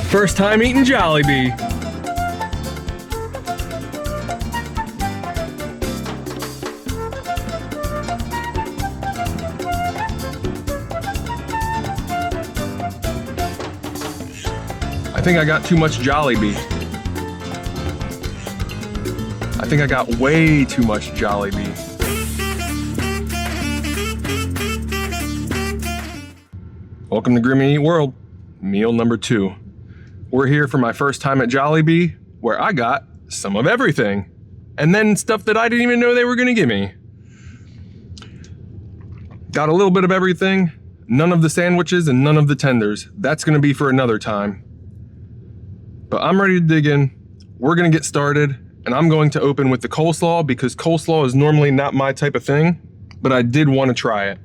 First time eating Jollibee. I think I got too much Jollibee. I think I got way too much Jollibee. Welcome to Grimmy World, meal number 2. We're here for my first time at Jollibee, where I got some of everything. And then stuff that I didn't even know they were gonna give me. Got a little bit of everything, none of the sandwiches and none of the tenders. That's gonna be for another time. But I'm ready to dig in. We're gonna get started, and I'm going to open with the coleslaw because coleslaw is normally not my type of thing, but I did want to try it.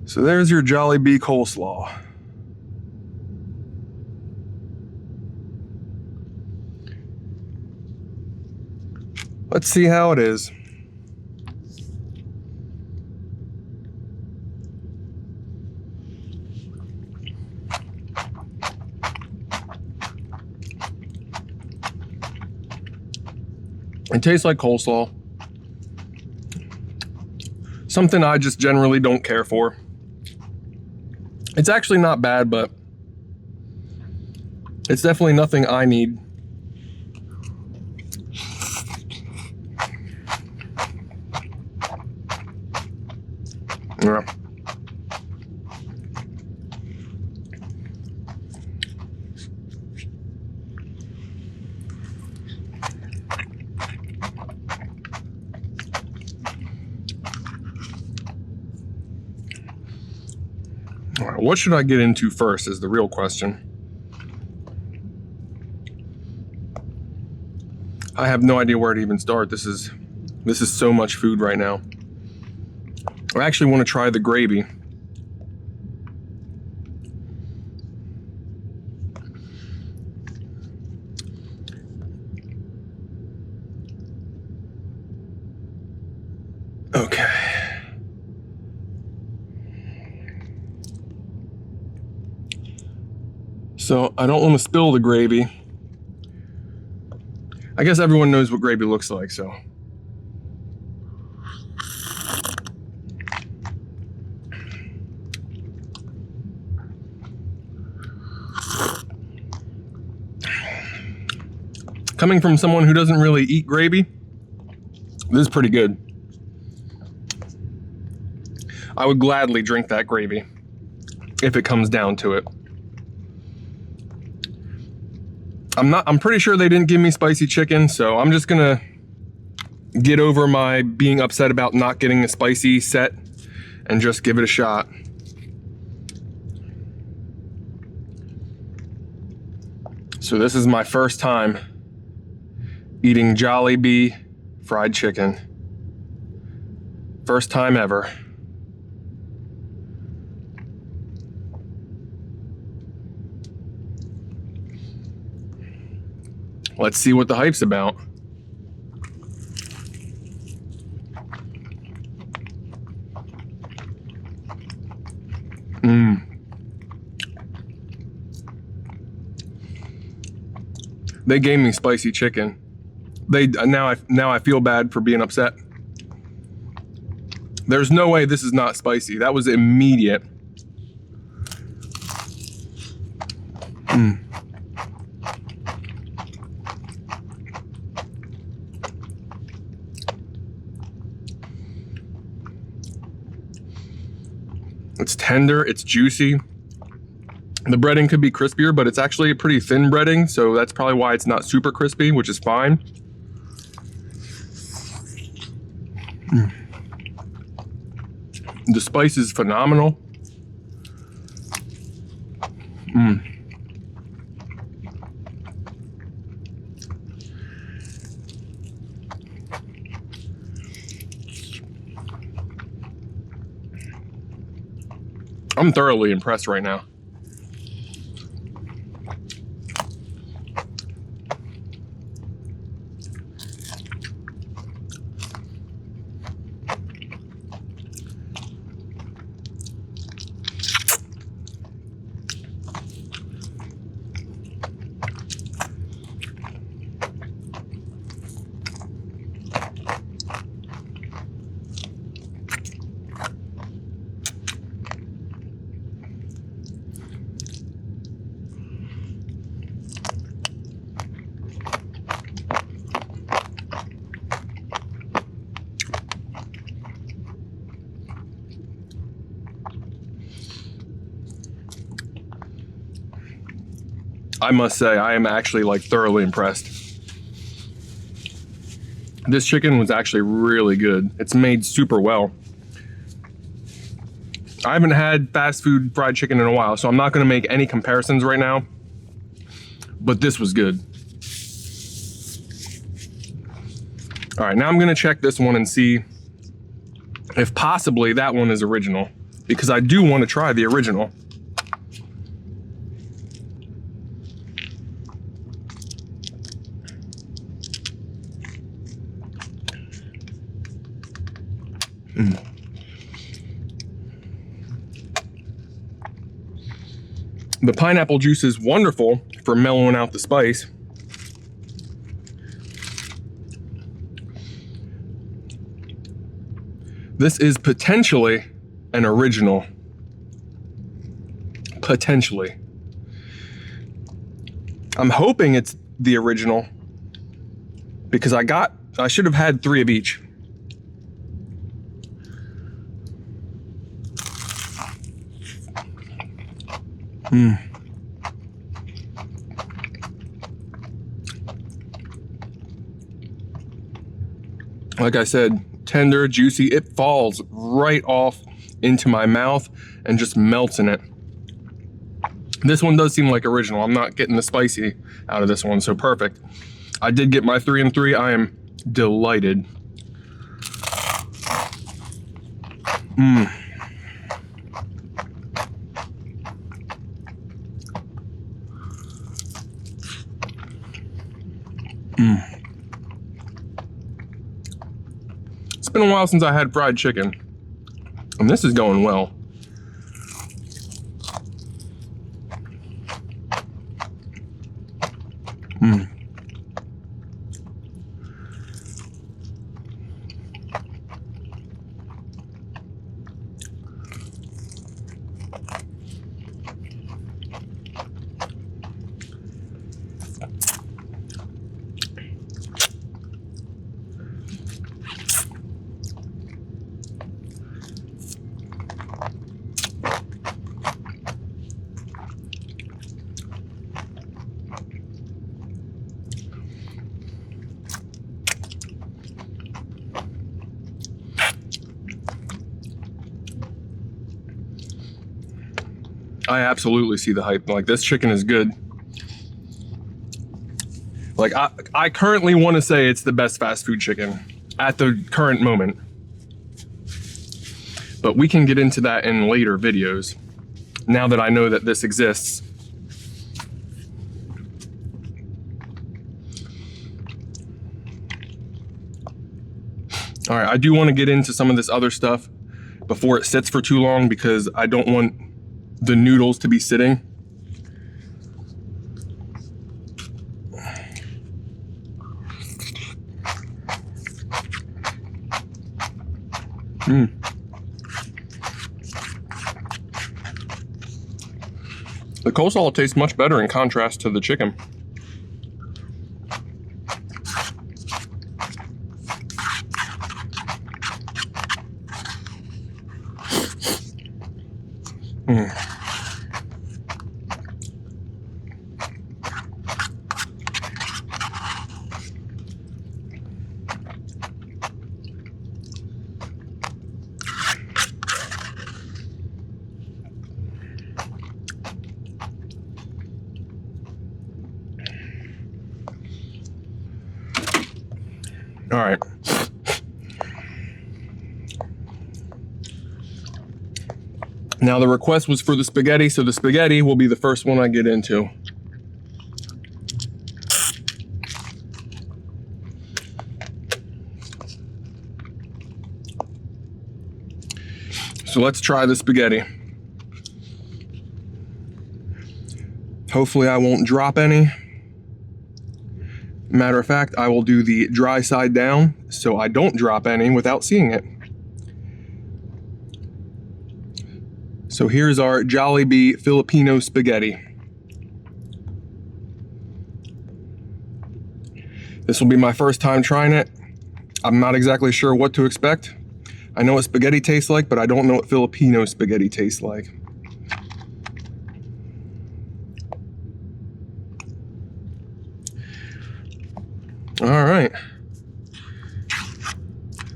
So there's your Jollibee coleslaw. Let's see how it is. It tastes like coleslaw. Something I just generally don't care for. It's actually not bad, but it's definitely nothing I need. Yeah. All right, what should I get into first is the real question. I have no idea where to even start. This is so much food right now. I actually want to try the gravy. Okay. So I don't want to spill the gravy. I guess everyone knows what gravy looks like, so. Coming from someone who doesn't really eat gravy, this is pretty good. I would gladly drink that gravy if it comes down to it. I'm pretty sure they didn't give me spicy chicken, so I'm just gonna get over my being upset about not getting a spicy set and just give it a shot. So this is my first time eating Jollibee fried chicken. First time ever. Let's see what the hype's about. They gave me spicy chicken. Now I feel bad for being upset. There's no way this is not spicy. That was immediate. It's tender, it's juicy. The breading could be crispier, but it's actually a pretty thin breading, so that's probably why it's not super crispy, which is fine. The spice is phenomenal. I'm thoroughly impressed right now. I must say, I am actually like thoroughly impressed. This chicken was actually really good. It's made super well. I haven't had fast food fried chicken in a while, so I'm not gonna make any comparisons right now, but this was good. All right, now I'm gonna check this one and see if possibly that one is original, because I do want to try the original. The pineapple juice is wonderful for mellowing out the spice. This is potentially an original. Potentially. I'm hoping it's the original because I should have had 3 of each. Like I said, tender, juicy. It falls right off into my mouth and just melts in it. This one does seem like original. I'm not getting the spicy out of this one, so perfect. I did get my 3 and 3. I am delighted. It's been a while since I had fried chicken, and this is going well. I absolutely see the hype. Like, this chicken is good. Like, I currently want to say it's the best fast food chicken at the current moment. But we can get into that in later videos, now that I know that this exists. All right, I do want to get into some of this other stuff before it sits for too long, because I don't want the noodles to be sitting. The coleslaw tastes much better in contrast to the chicken. All right. Now the request was for the spaghetti, so the spaghetti will be the first one I get into. So let's try the spaghetti. Hopefully I won't drop any. Matter of fact, I will do the dry side down so I don't drop any without seeing it. So here's our Jollibee Filipino spaghetti. This will be my first time trying it. I'm not exactly sure what to expect. I know what spaghetti tastes like, but I don't know what Filipino spaghetti tastes like. All right.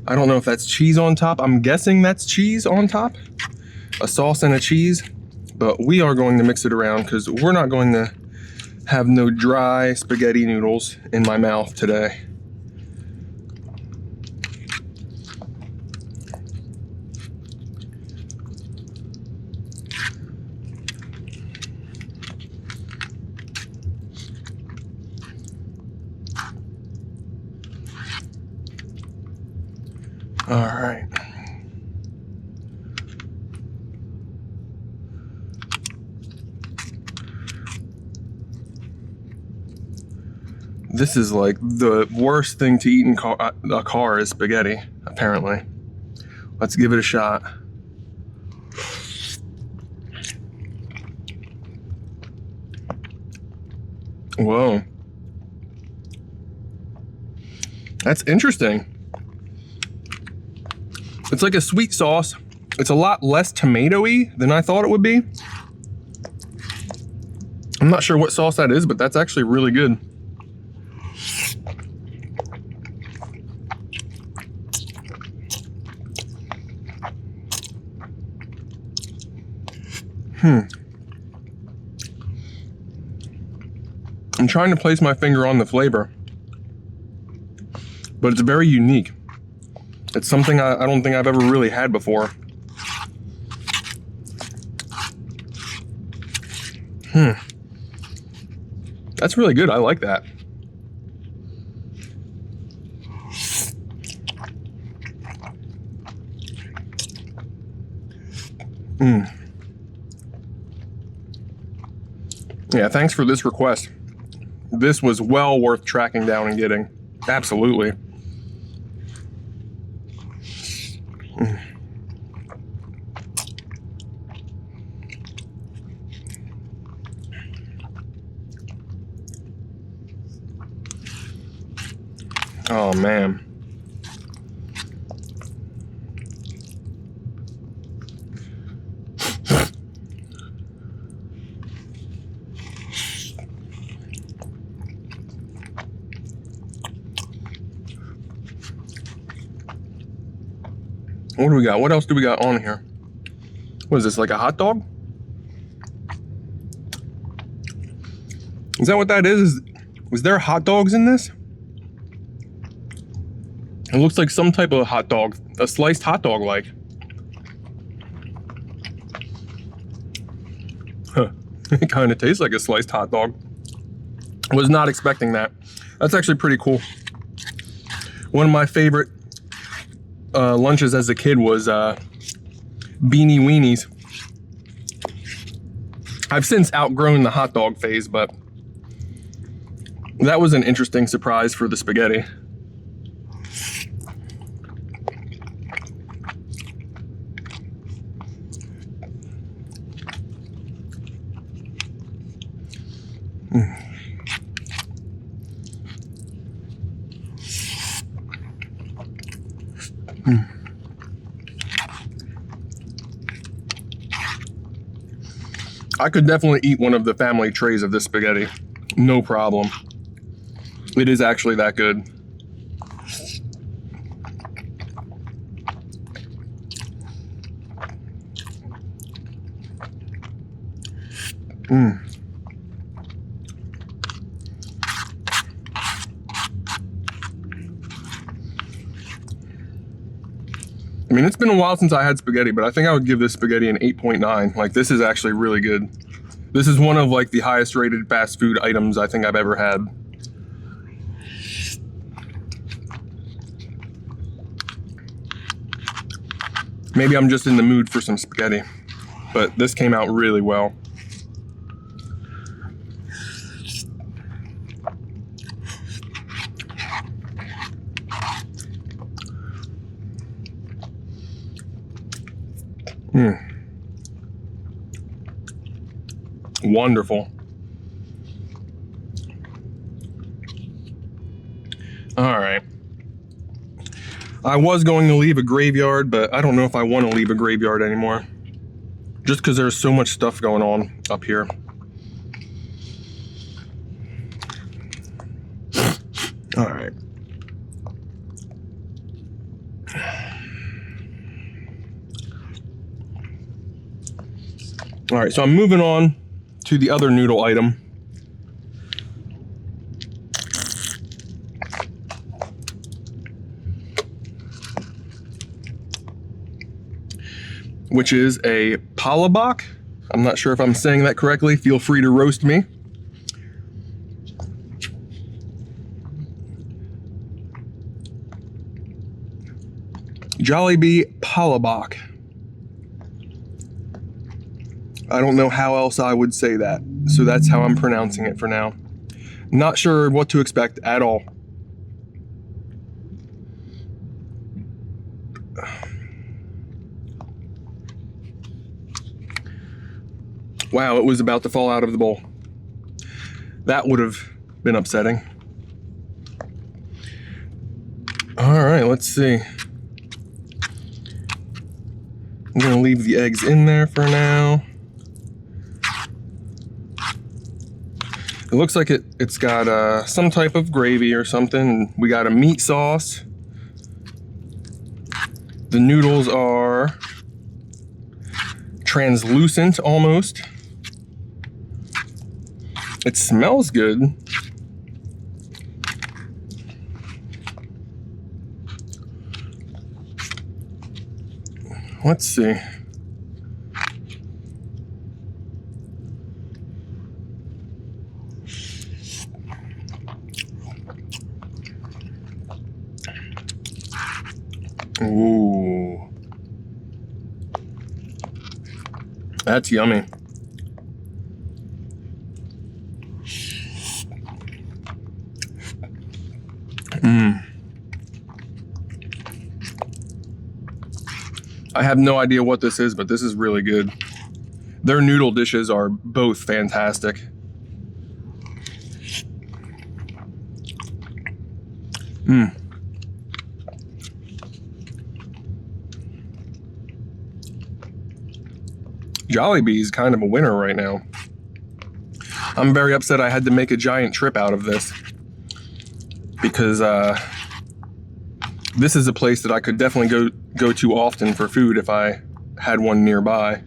I don't know if that's cheese on top. I'm guessing that's cheese on top. A sauce and a cheese. But we are going to mix it around because we're not going to have no dry spaghetti noodles in my mouth today. All right. This is like the worst thing to eat in a car is spaghetti, apparently. Let's give it a shot. Whoa. That's interesting. It's like a sweet sauce. It's a lot less tomato-y than I thought it would be. I'm not sure what sauce that is, but that's actually really good. I'm trying to place my finger on the flavor, but it's very unique. It's something I don't think I've ever really had before. That's really good. I like that. Yeah, thanks for this request. This was well worth tracking down and getting. Absolutely. Oh, man. What do we got? What else do we got on here? What is this, like a hot dog? Is that what that is? Was there hot dogs in this? It looks like some type of hot dog, a sliced hot dog like. Huh. It kind of tastes like a sliced hot dog. Was not expecting that. That's actually pretty cool. One of my favorite lunches as a kid was beanie weenies. I've since outgrown the hot dog phase, but that was an interesting surprise for the spaghetti. I could definitely eat one of the family trays of this spaghetti. No problem. It is actually that good. I mean, it's been a while since I had spaghetti, but I think I would give this spaghetti an 8.9. Like, this is actually really good. This is one of like the highest rated fast food items I think I've ever had. Maybe I'm just in the mood for some spaghetti, but this came out really well. Wonderful. All right. I was going to leave a graveyard, but I don't know if I want to leave a graveyard anymore. Just because there's so much stuff going on up here. All right. All right, so I'm moving on to the other noodle item. Which is a Palabok. I'm not sure if I'm saying that correctly. Feel free to roast me. Jollibee Palabok. I don't know how else I would say that, so that's how I'm pronouncing it for now. Not sure what to expect at all. Wow, it was about to fall out of the bowl. That would have been upsetting. All right, let's see. I'm gonna leave the eggs in there for now. It looks like it's got some type of gravy or something. We got a meat sauce. The noodles are translucent almost. It smells good. Let's see. Ooh. That's yummy. I have no idea what this is, but this is really good. Their noodle dishes are both fantastic. Jollibee is kind of a winner right now. I'm very upset I had to make a giant trip out of this because this is a place that I could definitely go to often for food if I had one nearby.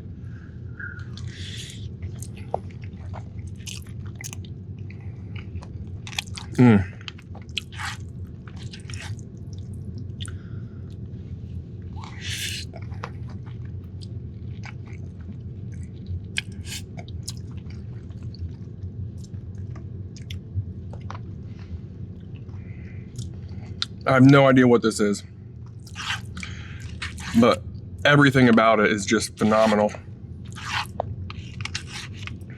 I have no idea what this is, but everything about it is just phenomenal.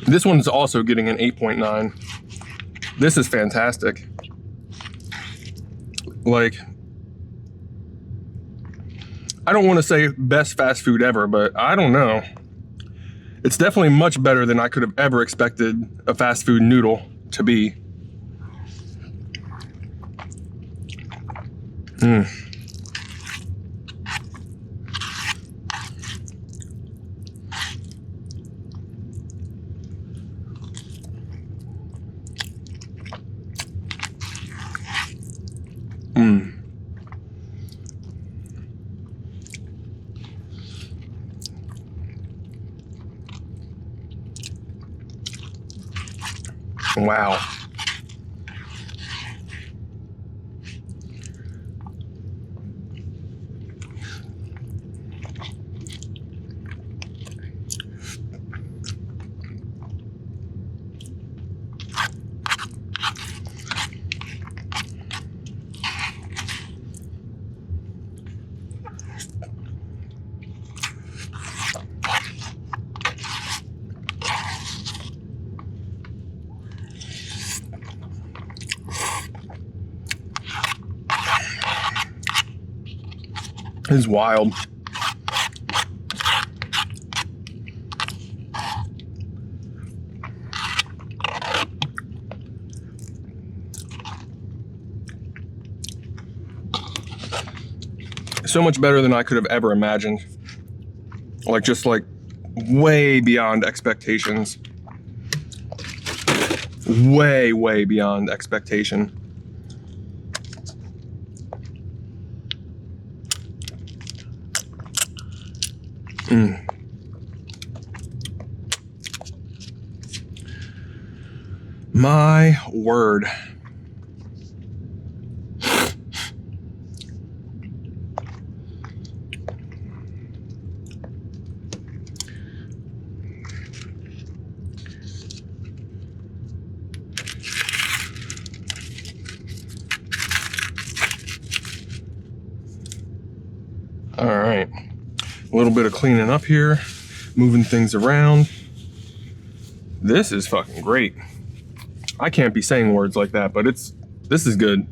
This one's also getting an 8.9. This is fantastic. Like, I don't want to say best fast food ever, but I don't know. It's definitely much better than I could have ever expected a fast food noodle to be. Wow. It's wild. So much better than I could have ever imagined. Like, just like way beyond expectations. Way beyond expectation. My word. All right, a little bit of cleaning up here, moving things around. This is fucking great. I can't be saying words like that, but this is good.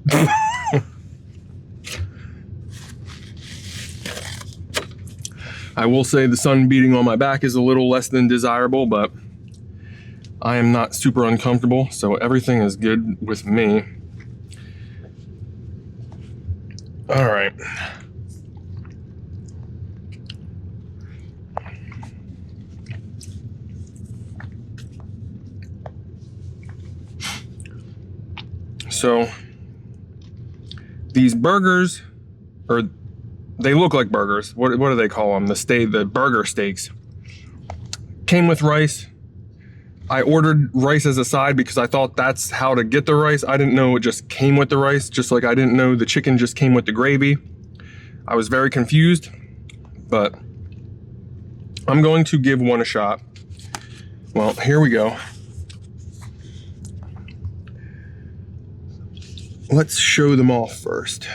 I will say the sun beating on my back is a little less than desirable, but I am not super uncomfortable, so everything is good with me. All right. So these burgers, or they look like burgers. What do they call them? The burger steaks. Came with rice. I ordered rice as a side because I thought that's how to get the rice. I didn't know it just came with the rice, just like I didn't know the chicken just came with the gravy. I was very confused, but I'm going to give one a shot. Well, here we go. Let's show them off first.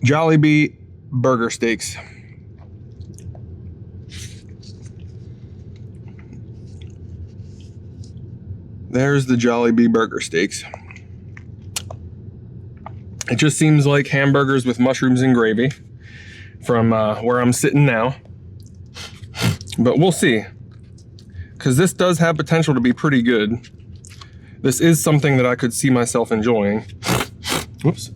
Jollibee burger steaks. There's the Jollibee burger steaks. It just seems like hamburgers with mushrooms and gravy from where I'm sitting now. But we'll see, because this does have potential to be pretty good. This is something that I could see myself enjoying. Whoops.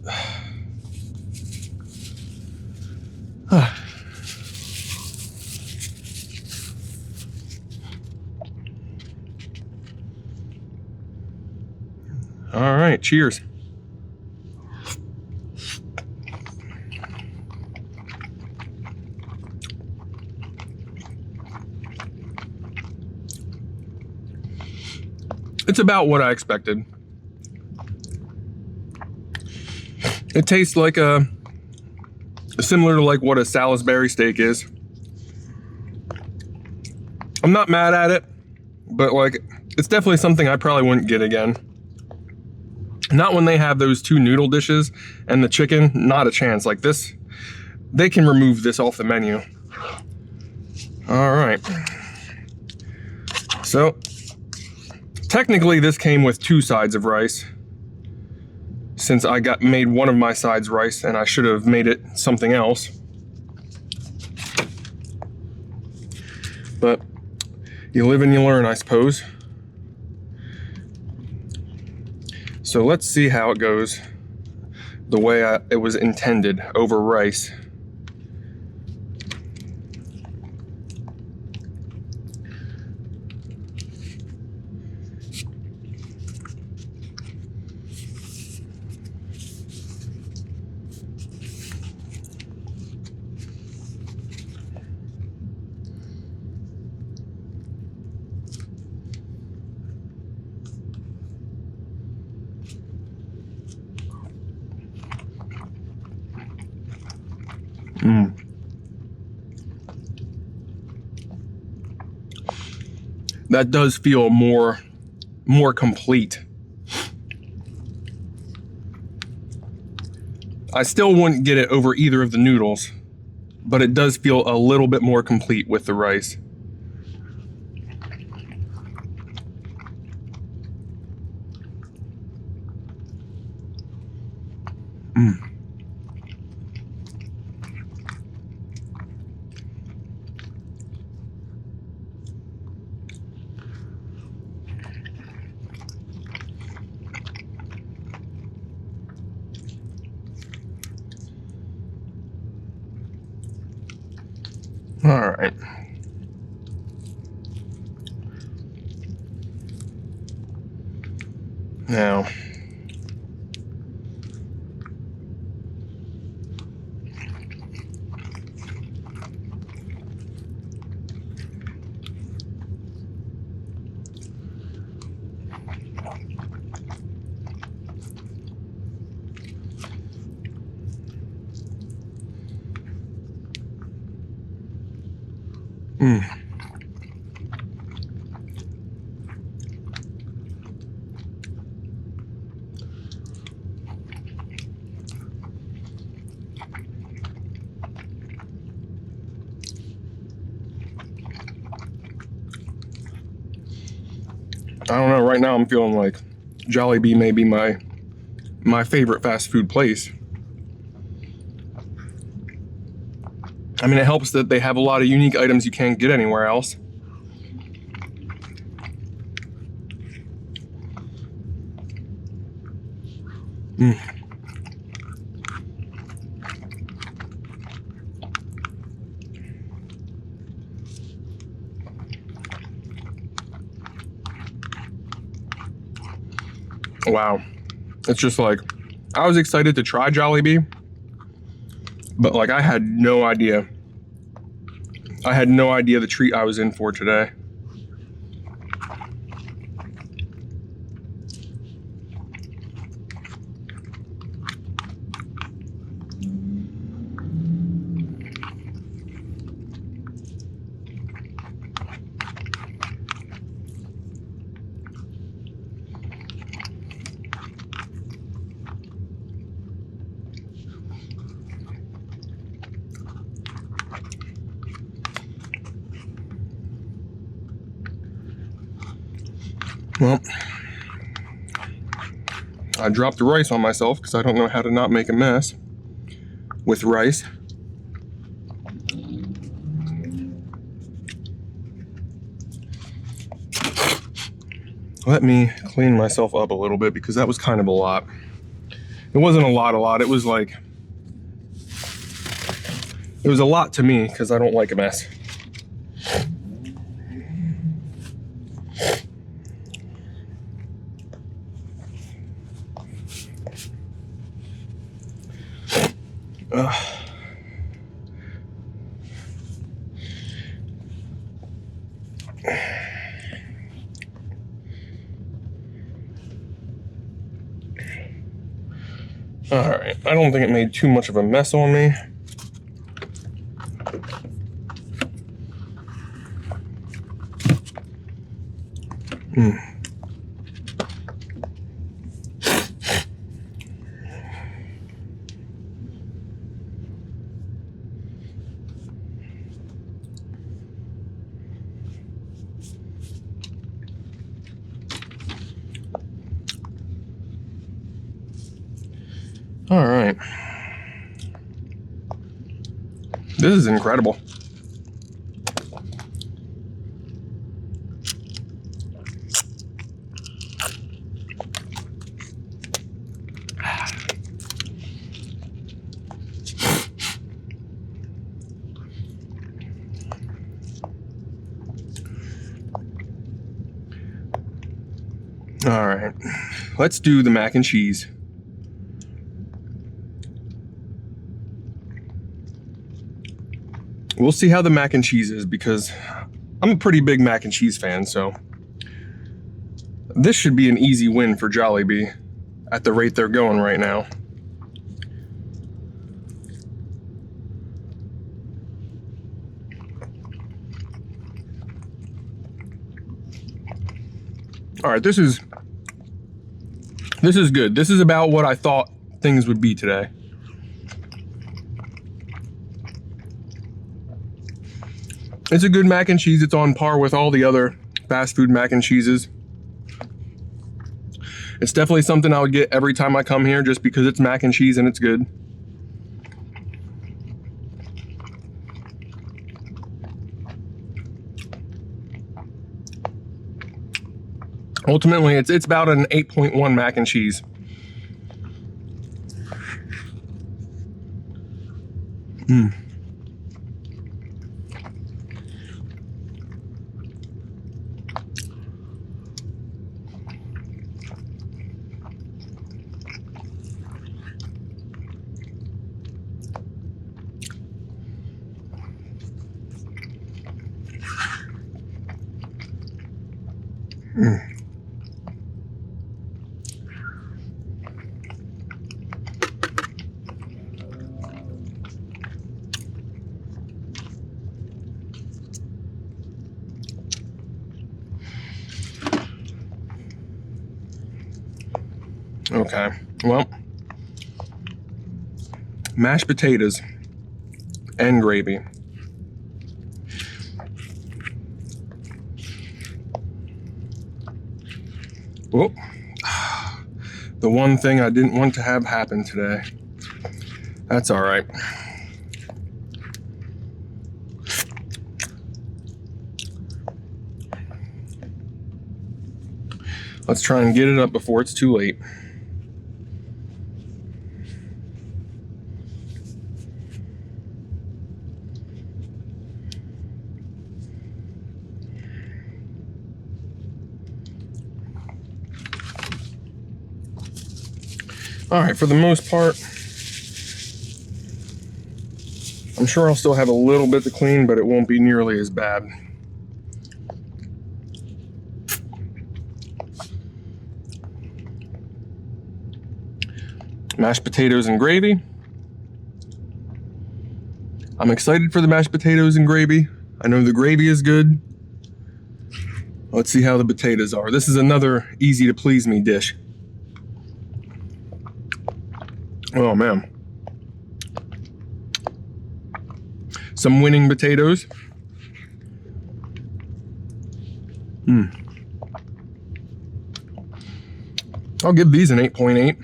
All right, cheers. It's about what I expected. It tastes like similar to like what a Salisbury steak is. I'm not mad at it, but like it's definitely something I probably wouldn't get again. Not when they have those two noodle dishes and the chicken, not a chance. Like this, they can remove this off the menu. All right. So technically this came with two sides of rice, since I made one of my sides rice and I should have made it something else. But you live and you learn, I suppose. So let's see how it goes the way it was intended, over rice. That does feel more complete. I still wouldn't get it over either of the noodles, but it does feel a little bit more complete with the rice. All right. Now, I don't know, right now I'm feeling like Jollibee may be my favorite fast food place. I mean, it helps that they have a lot of unique items you can't get anywhere else. Wow. It's just like, I was excited to try Jollibee, but like I had no idea. I had no idea the treat I was in for today. Well, I dropped the rice on myself because I don't know how to not make a mess with rice. Let me clean myself up a little bit because that was kind of a lot. It wasn't a lot. It was like, it was a lot to me because I don't like a mess. All right, I don't think it made too much of a mess on me. All right. This is incredible. All right, let's do the mac and cheese. We'll see how the mac and cheese is because I'm a pretty big mac and cheese fan, so this should be an easy win for Jollibee at the rate they're going right now. All right, this is good. This is about what I thought things would be today. It's a good mac and cheese. It's on par with all the other fast food mac and cheeses. It's definitely something I would get every time I come here just because it's mac and cheese and it's good. Ultimately, it's about an 8.1 mac and cheese. Okay, well, mashed potatoes and gravy. Whoop. The one thing I didn't want to have happen today. That's all right. Let's try and get it up before it's too late. All right, for the most part, I'm sure I'll still have a little bit to clean, but it won't be nearly as bad. Mashed potatoes and gravy. I'm excited for the mashed potatoes and gravy. I know the gravy is good. Let's see how the potatoes are. This is another easy to please me dish. Oh man. Some winning potatoes. I'll give these an 8.8.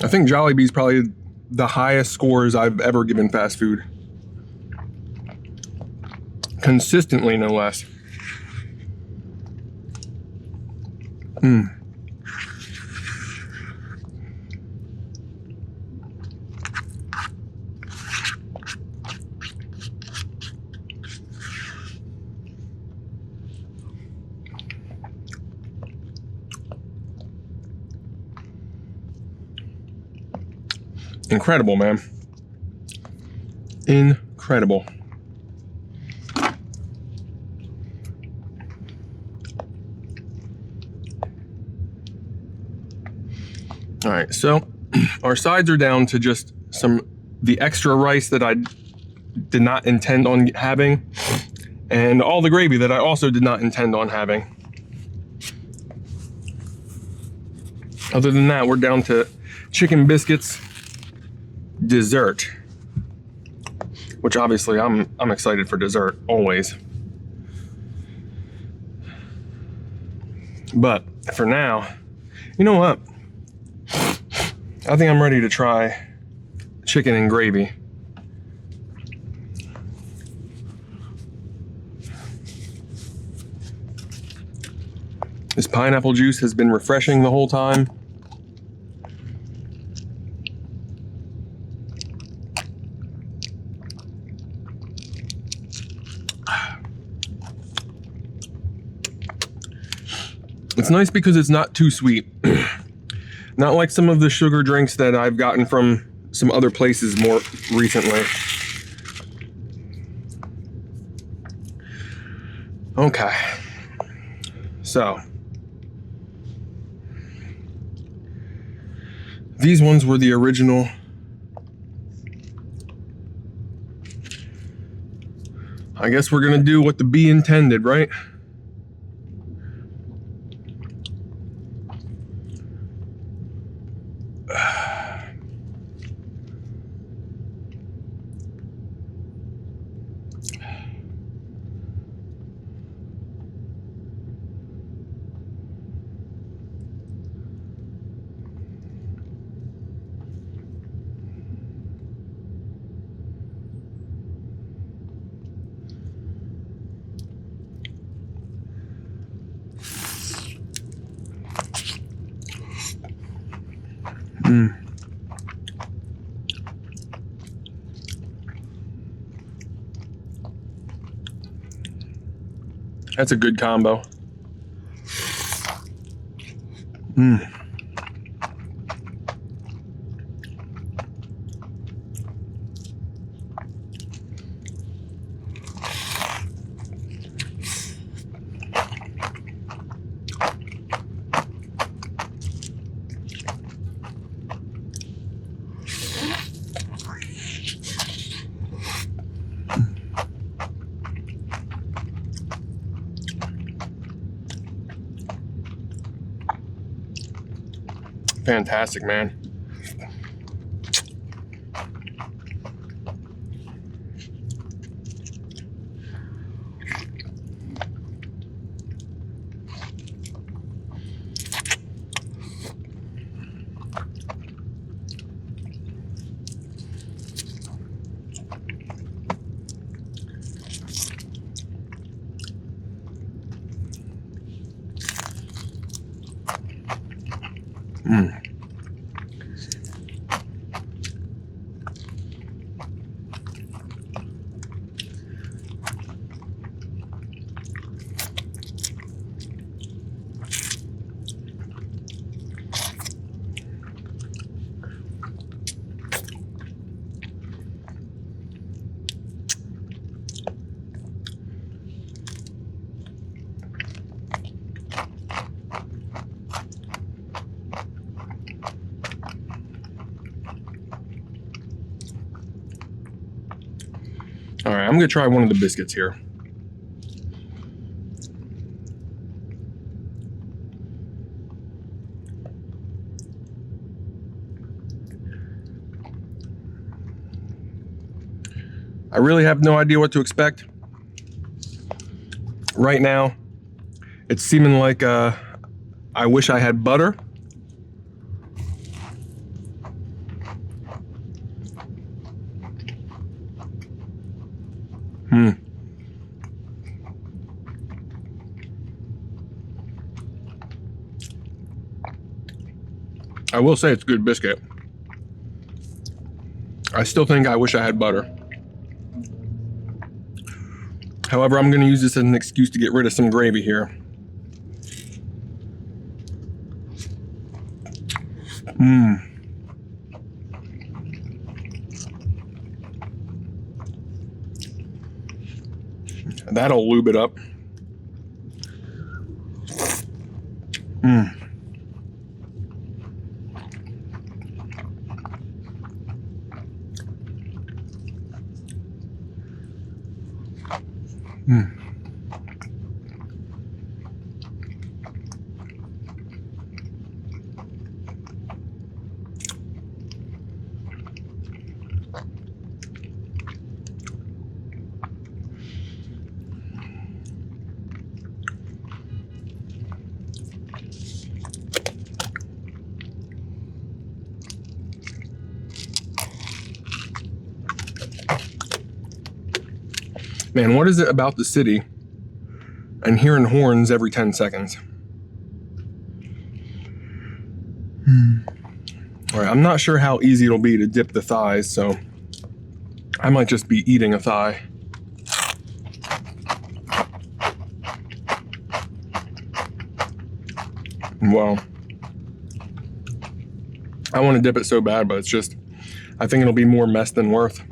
I think Jollibee is probably the highest scores I've ever given fast food. Consistently, no less. Incredible, man. Incredible. All right, so our sides are down to just the extra rice that I did not intend on having, and all the gravy that I also did not intend on having. Other than that, we're down to chicken biscuits, dessert, which obviously I'm excited for dessert always. But for now, you know what? I think I'm ready to try chicken and gravy. This pineapple juice has been refreshing the whole time. It's nice because it's not too sweet. Not like some of the sugar drinks that I've gotten from some other places more recently. Okay. So, these ones were the original. I guess we're gonna do what the bee intended, right? That's a good combo. fantastic, man. All right, I'm gonna try one of the biscuits here. I really have no idea what to expect. Right now, it's seeming like I wish I had butter. I will say it's a good biscuit. I still think I wish I had butter. However, I'm going to use this as an excuse to get rid of some gravy here. That'll lube it up. Man, what is it about the city and hearing horns every 10 seconds? All right, I'm not sure how easy it'll be to dip the thighs, so I might just be eating a thigh. Well, I want to dip it so bad, but it's just, I think it'll be more mess than worth.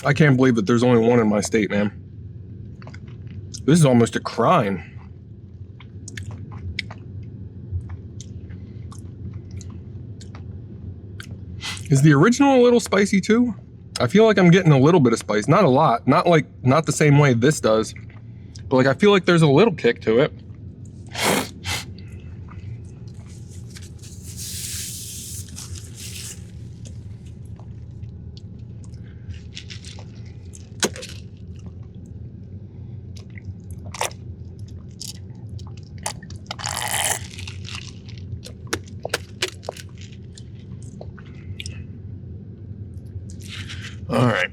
I can't believe that there's only one in my state, man. This is almost a crime. Is the original a little spicy too? I feel like I'm getting a little bit of spice, not a lot, not the same way this does, but like I feel like there's a little kick to it. All right.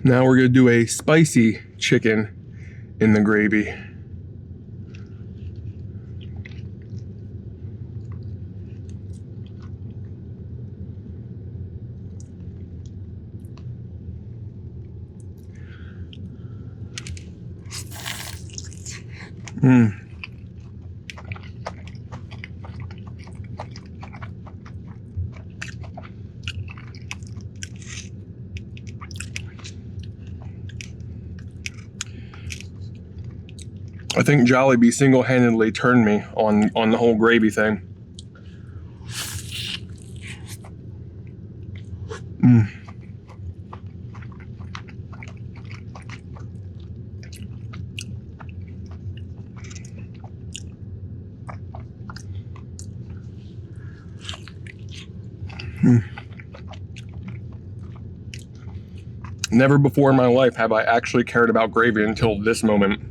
Now we're gonna do a spicy chicken in the gravy. I think Jollibee single-handedly turned me on the whole gravy thing. Never before in my life have I actually cared about gravy until this moment.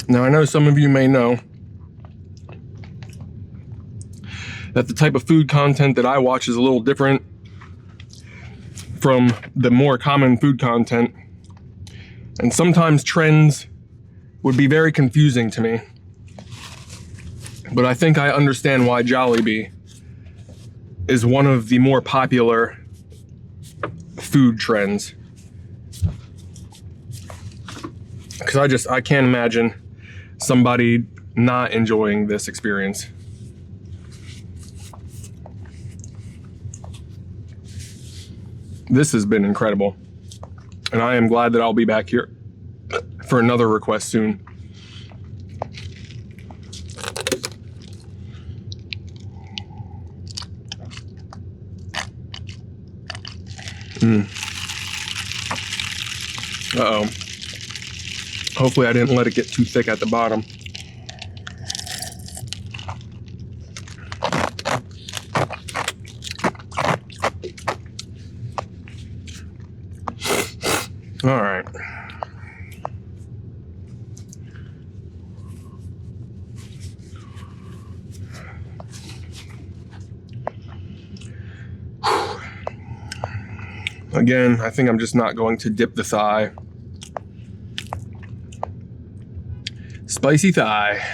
Now, I know some of you may know that the type of food content that I watch is a little different from the more common food content. And sometimes trends would be very confusing to me. But I think I understand why Jollibee is one of the more popular food trends. Because I can't imagine somebody not enjoying this experience. This has been incredible. And I am glad that I'll be back here for another request soon. Uh-oh. Hopefully I didn't let it get too thick at the bottom. All right. Again, I think I'm just not going to dip the thigh. Spicy thigh.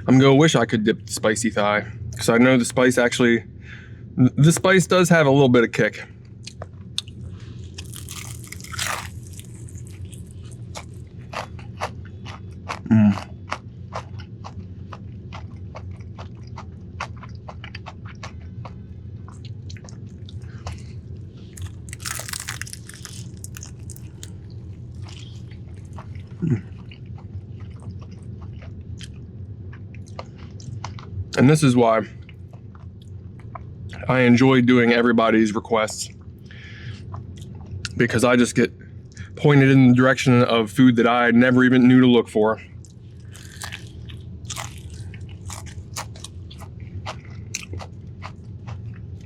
I'm gonna wish I could dip the spicy thigh, because I know the spice does have a little bit of kick. And this is why I enjoy doing everybody's requests, because I just get pointed in the direction of food that I never even knew to look for.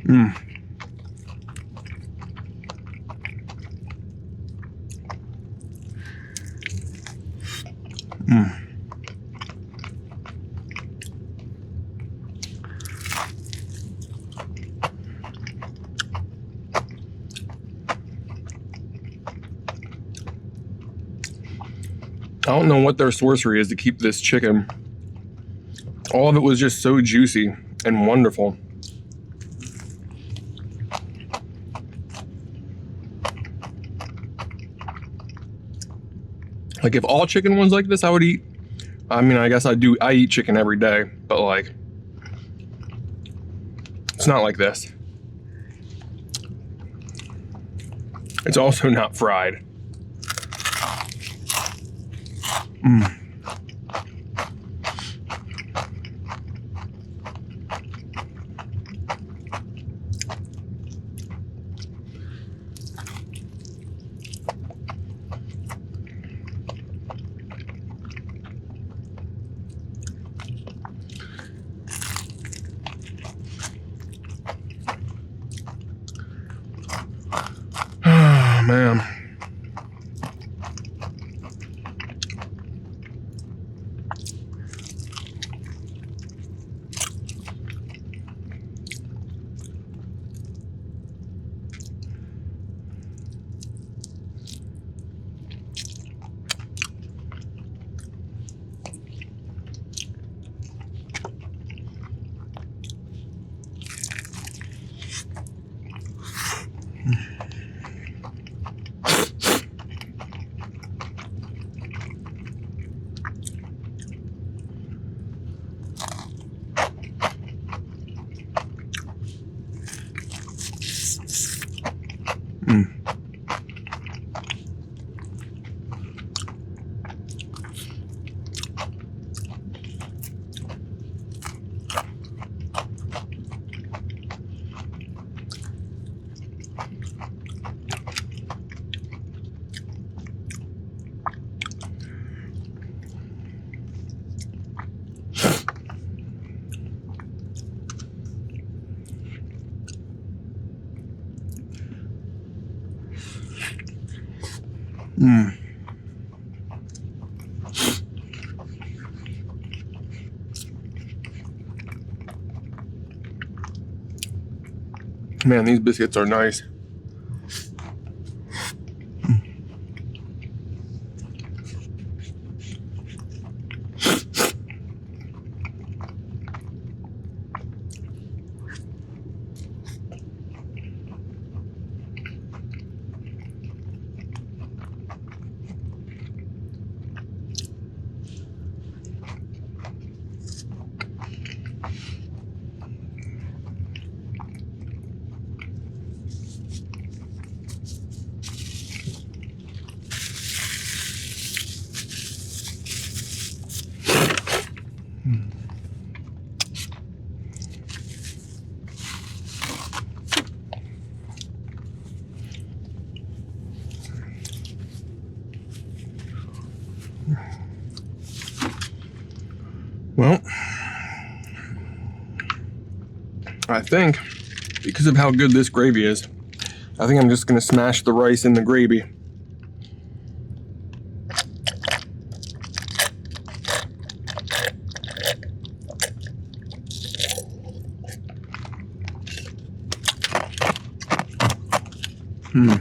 Mm. Mm. I don't know what their sorcery is to keep this chicken. All of it was just so juicy and wonderful. Like, if all chicken was like this, I would eat. I mean, I guess I eat chicken every day, but like, it's not like this. It's also not fried. Mm. Oh, man. Mm. Mm. Man, these biscuits are nice. Well, I think because of how good this gravy is, I think I'm just gonna smash the rice in the gravy. Hmm.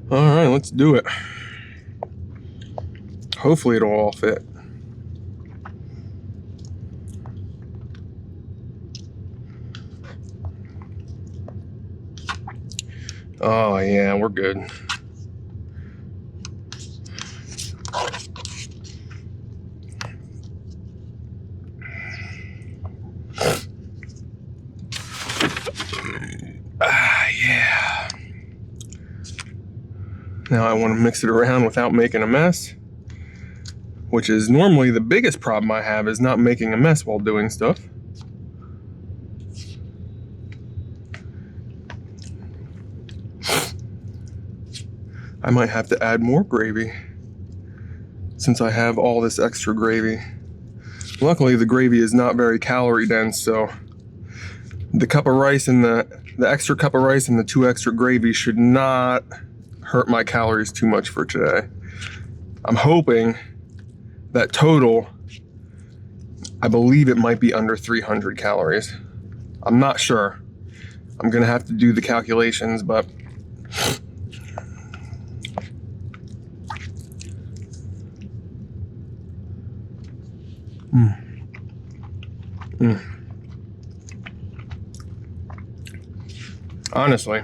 All right, let's do it. Hopefully it'll all fit. Oh yeah, we're good. Yeah. Now I want to mix it around without making a mess, which is normally the biggest problem I have, is not making a mess while doing stuff. I might have to add more gravy since I have all this extra gravy. Luckily, the gravy is not very calorie dense, so the cup of rice and the extra cup of rice and the 2 extra gravy should not hurt my calories too much for today. I'm hoping that total, I believe it might be under 300 calories. I'm not sure. I'm gonna have to do the calculations, but honestly,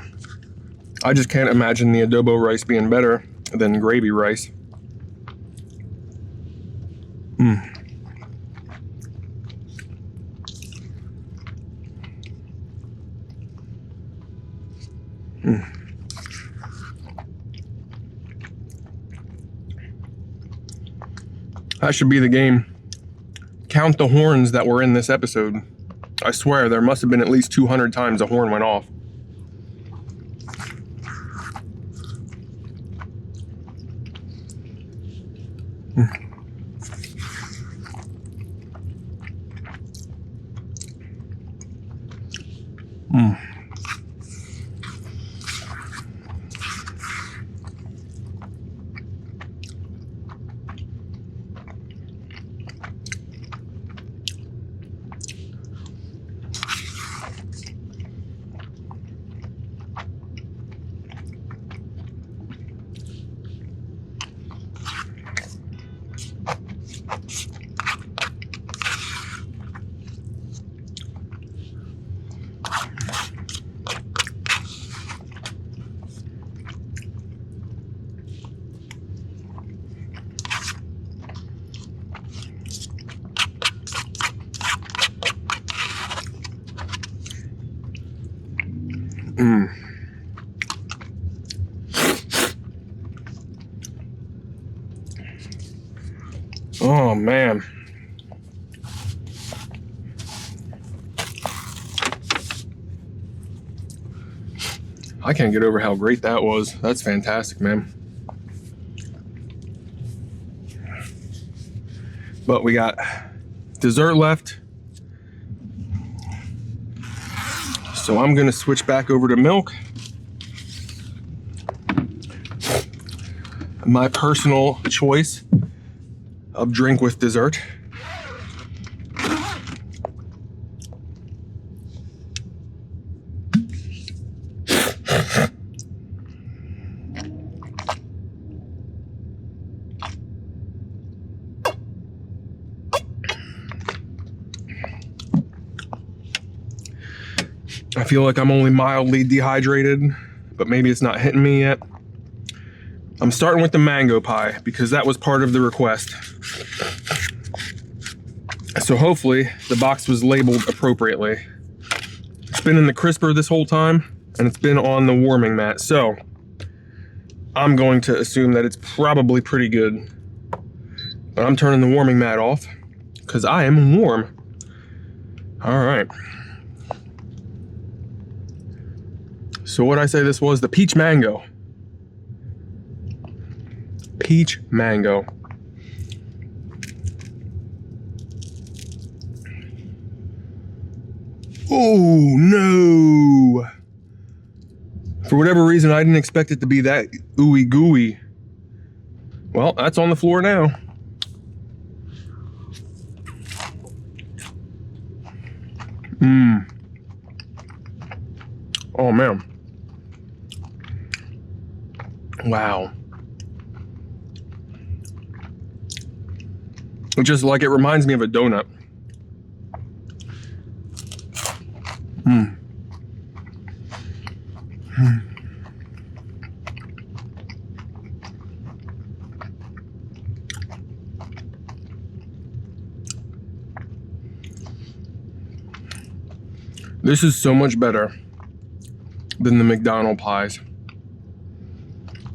I just can't imagine the adobo rice being better than gravy rice. That should be the game. Count the horns that were in this episode. I swear there must have been at least 200 times a horn went off. Oh man. I can't get over how great that was. That's fantastic, man. But we got dessert left. So I'm gonna switch back over to milk. My personal choice of drink with dessert. I feel like I'm only mildly dehydrated, but maybe it's not hitting me yet. I'm starting with the mango pie because that was part of the request. So hopefully the box was labeled appropriately. It's been in the crisper this whole time and it's been on the warming mat. So I'm going to assume that it's probably pretty good. But I'm turning the warming mat off because I am warm. All right. So what'd I say this was? The peach mango. Peach mango. Oh no! For whatever reason, I didn't expect it to be that ooey gooey. Well, that's on the floor now. Oh man. Wow. Just like it reminds me of a donut. This is so much better than the McDonald's pies.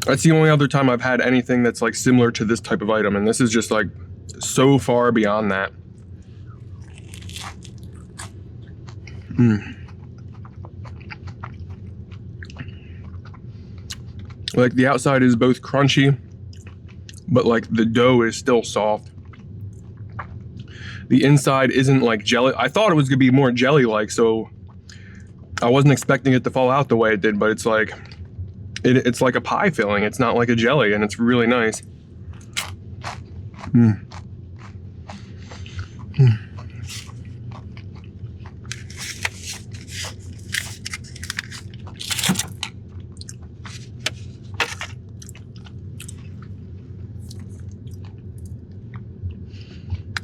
That's the only other time I've had anything that's like similar to this type of item, and this is just like so far beyond that. Like the outside is both crunchy, but like the dough is still soft. The inside isn't like jelly. I thought it was gonna be more jelly-like, so I wasn't expecting it to fall out the way it did, but it's like, it's like a pie filling. It's not like a jelly, and it's really nice.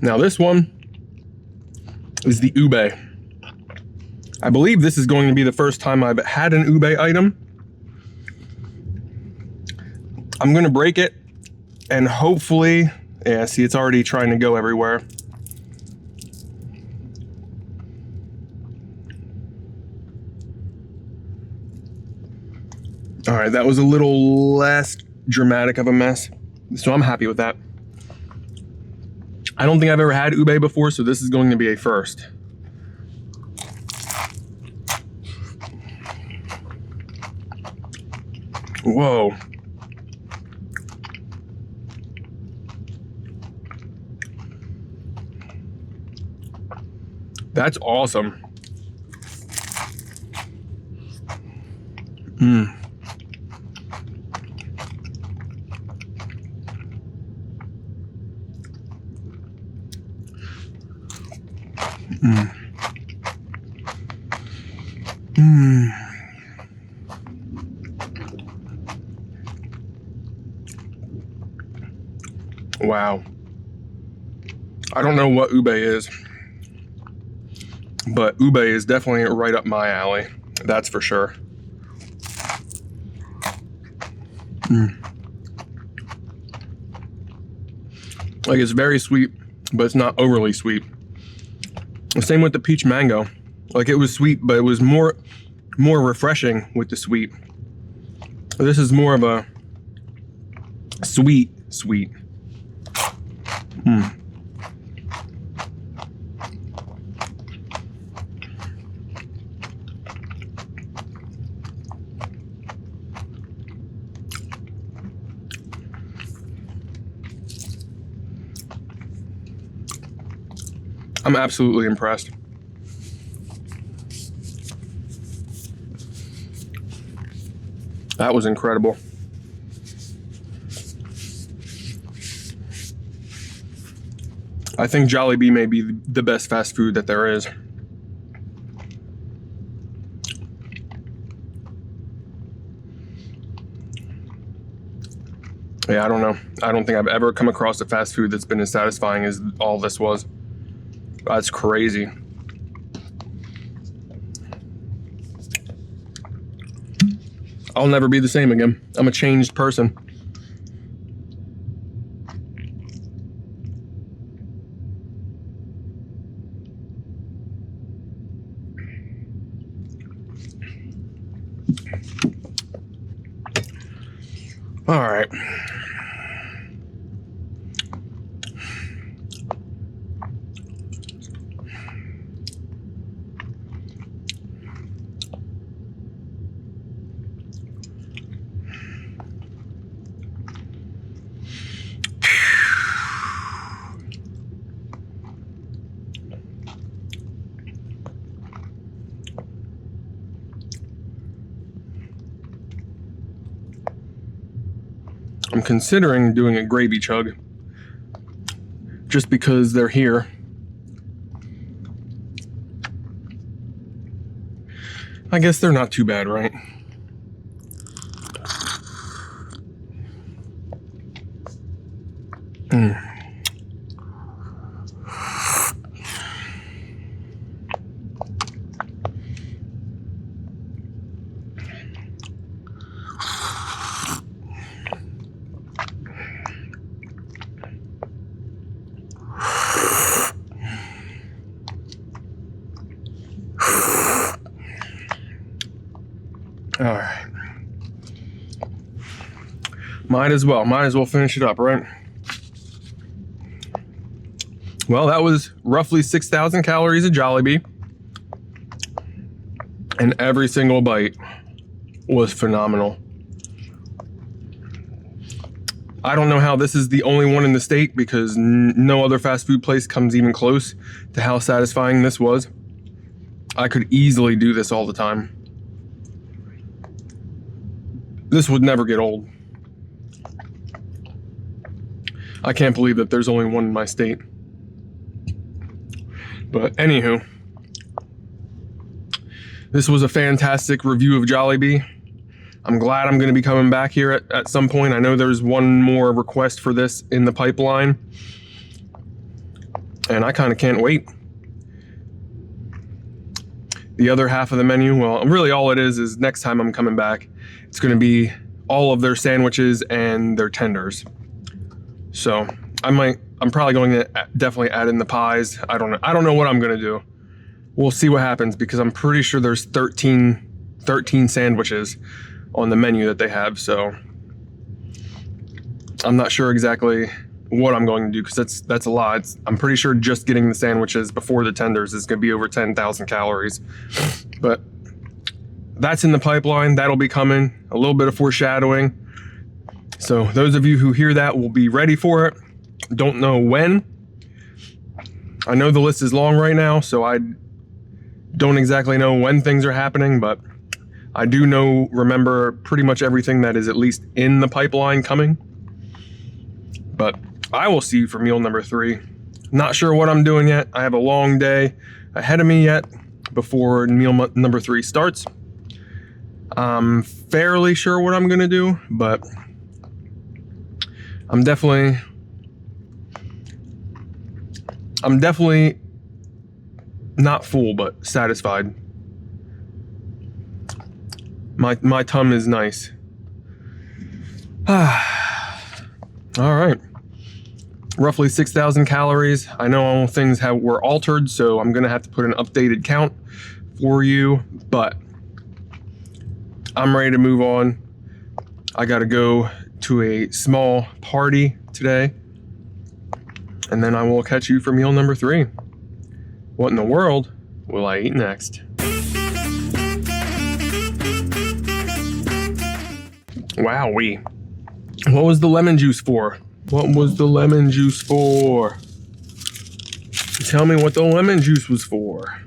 Now this one is the ube. I believe this is going to be the first time I've had an ube item. I'm gonna break it and hopefully, yeah, see, it's already trying to go everywhere. All right, that was a little less dramatic of a mess, so I'm happy with that. I don't think I've ever had ube before, so this is going to be a first. Whoa. That's awesome. Wow. I don't know what ube is, but ube is definitely right up my alley. That's for sure. Like, it's very sweet, but it's not overly sweet. Same with the peach mango. Like, it was sweet, but it was more refreshing with the sweet. This is more of a sweet. I'm absolutely impressed. That was incredible. I think Jollibee may be the best fast food that there is. Yeah, I don't know. I don't think I've ever come across a fast food that's been as satisfying as all this was. That's crazy. I'll never be the same again. I'm a changed person. All right. I'm considering doing a gravy chug, just because they're here. I guess they're not too bad, right? All right. Might as well finish it up, right? Well, that was roughly 6,000 calories of Jollibee. And every single bite was phenomenal. I don't know how this is the only one in the state because no other fast food place comes even close to how satisfying this was. I could easily do this all the time. This would never get old. I can't believe that there's only one in my state. But anywho, this was a fantastic review of Jollibee. I'm glad I'm going to be coming back here at some point. I know there's one more request for this in the pipeline. And I kind of can't wait. The other half of the menu, well, really all it is next time I'm coming back, it's going to be all of their sandwiches and their tenders. So I'm probably going to definitely add in the pies. I don't know what I'm going to do. We'll see what happens because I'm pretty sure there's 13 sandwiches on the menu that they have. So I'm not sure exactly what I'm going to do because that's a lot. I'm pretty sure just getting the sandwiches before the tenders is going to be over 10,000 calories. But that's in the pipeline. That'll be coming. A little bit of foreshadowing. So those of you who hear that will be ready for it. Don't know when. I know the list is long right now, so I don't exactly know when things are happening, but I do remember pretty much everything that is at least in the pipeline coming. But I will see you for meal number 3. Not sure what I'm doing yet. I have a long day ahead of me yet before meal number 3 starts. I'm fairly sure what I'm gonna do, but I'm definitely not full, but satisfied. My tum is nice. All right. Roughly 6,000 calories. I know things were altered, so I'm gonna have to put an updated count for you, but I'm ready to move on. I gotta go to a small party today, and then I will catch you for meal number 3. What in the world will I eat next? Wowee. What was the lemon juice for? What was the lemon juice for? Tell me what the lemon juice was for.